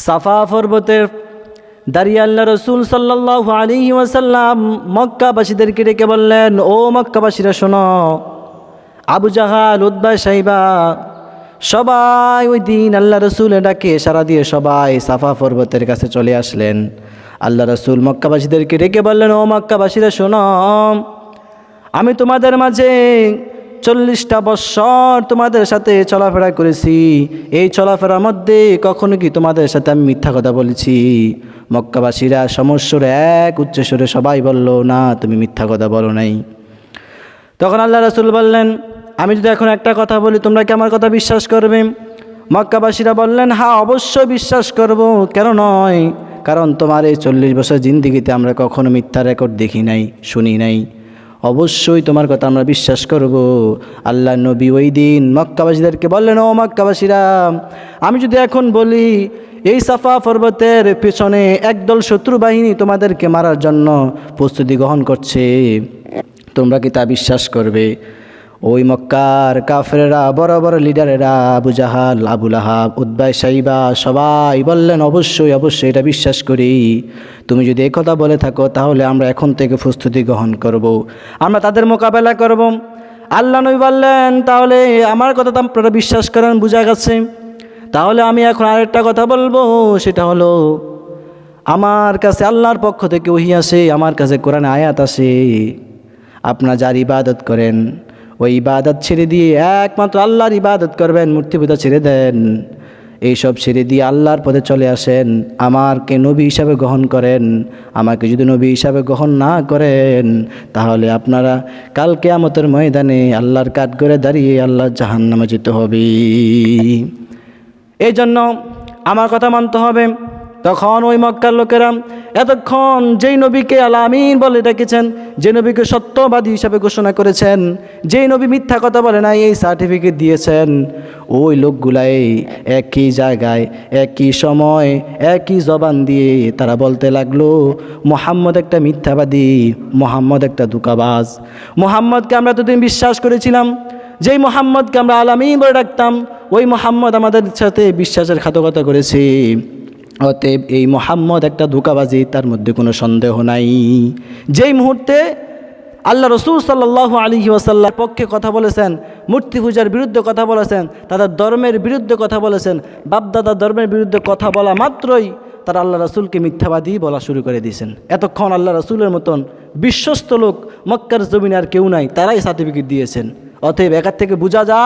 সাফা পর্বতের দাঁড়িয়ে আল্লাহ রসুল সাল্লাল্লাহু আলাইহি ওয়াসাল্লাম মক্কাবাসীদেরকে ডেকে বললেন, ও মক্কাবাসীরা শোনো, আবু জাহাল, উতবা, সাইবা সবাই ওই দিন আল্লাহ রসুলের ডাকে সাড়া দিয়ে সবাই সাফা পর্বতের কাছে চলে আসলেন। আল্লাহ রসুল মক্কাবাসীদেরকে ডেকে বললেন, ও মক্কাবাসীরা শোনো, আমি তোমাদের মাঝে 40টা বৎসর তোমাদের সাথে চলাফেরা করেছি। এই চলাফেরার মধ্যে কখনো কি তোমাদের সাথে আমি মিথ্যা কথা বলেছি? মক্কাবাসীরা সমস্বর এক উচ্চস্বরে সবাই বলল, না, তুমি মিথ্যা কথা বলো নাই। তখন আল্লাহ রাসূল বললেন, আমি যদি এখন একটা কথা বলি তোমরা কি আমার কথা বিশ্বাস করবে? মক্কাবাসীরা বললেন, হ্যাঁ, অবশ্যই বিশ্বাস করব, কেন নয়, কারণ তোমার এই 40 বছর জিন্দিগিতে আমরা কখনো মিথ্যা রেকর্ড দেখি নাই, শুনি নাই, অবশ্যই তোমার কথা আমরা বিশ্বাস করব। আল্লাহ নবী ওই দিন মক্কাবাসীদেরকে বললেন, ও মক্কাবাসীরা, আমি যদি এখন বলি এই সাফা পর্বতের পেছনে একদল শত্রু বাহিনী তোমাদেরকে মারার জন্য প্রস্তুতি গ্রহণ করছে, তোমরা কি তা বিশ্বাস করবে? ওই মক্কার কাফেরেরা, বড় বড় লিডারেরা, আবু জাহাল, আবু লাহাব, উতবা, সাইবা সবাই বললেন, অবশ্যই অবশ্যই এটা বিশ্বাস করি। তুমি যদি এই কথা বলে থাকো তাহলে আমরা এখন থেকে প্রস্তুতি গ্রহণ করব, আমরা তাদের মোকাবেলা করব। আল্লাহ নবী বললেন, তাহলে আমার কথা তো আপনারা বিশ্বাস করেন, বোঝা গেছে। তাহলে আমি এখন আরেকটা কথা বলবো, সেটা হলো আমার কাছে আল্লাহর পক্ষ থেকে ওহী আসে, আমার কাছে কোরআনে আয়াত আসে, আপনারা যার ইবাদত করেন ওই ইবাদত ছেড়ে দিয়ে একমাত্র আল্লাহর ইবাদত করবেন, মূর্তি পূজা ছেড়ে দেন, এইসব ছেড়ে দিয়ে আল্লাহর পথে চলে আসেন, আমাকে নবী হিসাবে গ্রহণ করেন। আমাকে যদি নবী হিসাবে গ্রহণ না করেন তাহলে আপনারা কাল কিয়ামতের ময়দানে আল্লাহর কাঠগড়ে দাঁড়িয়ে আল্লাহর জাহান্নামে যেতে হবে। এই জন্য আমার কথা মানতে হবে। তখন ওই মক্কার লোকেরা এতক্ষণ যেই নবীকে আল আমিন বলে ডেকেছেন, যে নবীকে সত্যবাদী হিসাবে ঘোষণা করেছেন, যেই নবী মিথ্যা কথা বলে নাই এই সার্টিফিকেট দিয়েছেন, ওই লোকগুলাই একই জায়গায় একই সময় একই জবান দিয়ে তারা বলতে লাগলো, মুহাম্মদ একটা মিথ্যাবাদী, মুহাম্মদ একটা ধোঁকাবাজ। মুহাম্মদকে আমরা এতদিন বিশ্বাস করেছিলাম, যেই মুহাম্মদকে আমরা আল আমিন বলে ডাকতাম, ওই মুহাম্মদ আমাদের সাথে বিশ্বাসের ঘাতকতা করেছে। অতএব এই মুহাম্মদ একটা ধোঁকাবাজি, তার মধ্যে কোনো সন্দেহ নাই। যেই মুহূর্তে আল্লাহ রসুল সাল্লাল্লাহু আলাইহি ওয়াসাল্লাম পক্ষে কথা বলেছেন, মূর্তি পূজার বিরুদ্ধে কথা বলেছেন, তাদের ধর্মের বিরুদ্ধে কথা বলেছেন, বাপদাদা ধর্মের বিরুদ্ধে কথা বলা মাত্রই তারা আল্লাহ রসুলকে মিথ্যাবাদী বলা শুরু করে দিয়েছেন। এতক্ষণ আল্লাহ রসুলের মতন বিশ্বস্ত লোক মক্কার জমিনে আর কেউ নাই, তারাই সার্টিফিকেট দিয়েছেন। অতএব একার থেকে বোঝা যায়